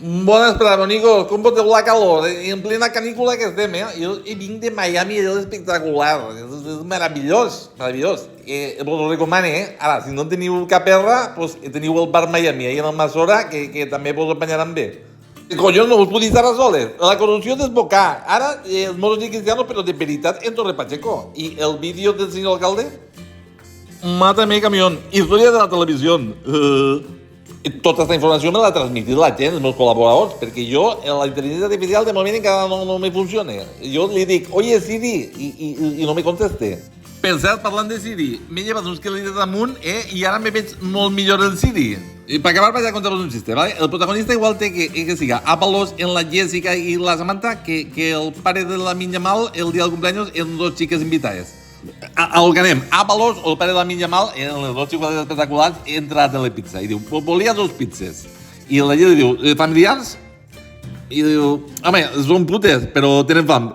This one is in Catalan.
Bones, però, amigos, com poteu la calor? En plena canícula que estem, eh? Jo vinc de Miami, és espectacular, és meravellós, meravellós. Vos ho recomano, eh? Ara, si no teniu cap perra, pues, teniu el bar Miami, ahí en el Masora, que també vos empanyaran bé. Collons, no us podeu estar a soles. La corrupció desbocar. Ara, els moros i cristianos, però de veritat, en Torre Pacheco. I el vídeo del senyor alcalde? Mátame, camión. Història de la televisió. Tota aquesta informació me l'ha transmitit la gent, els meus col·laboradors, perquè jo, la intel·ligència artificial, de moment encara no me funciona. Jo li dic, oye, Siri, i no me conteste. Per cert, parlant de Siri, m'he llevat uns quilòmetres amunt, i ara me veig molt millor el Siri. I per acabar vaig a contar-vos un xiste, ¿vale? El protagonista igual té que siga Ábalos en la Jessica i la Samantha, que el pare de la Minya Mal, el dia del cumpleaños, en dos xiques invitades. Al que anem, Ábalos, el pare de la Minya Mal, en les dos xocolates espectaculars, entra a Telepizza i diu, volia dos pizzas. I la gent li diu, familiars? I diu, home, són putes, però tenen fam.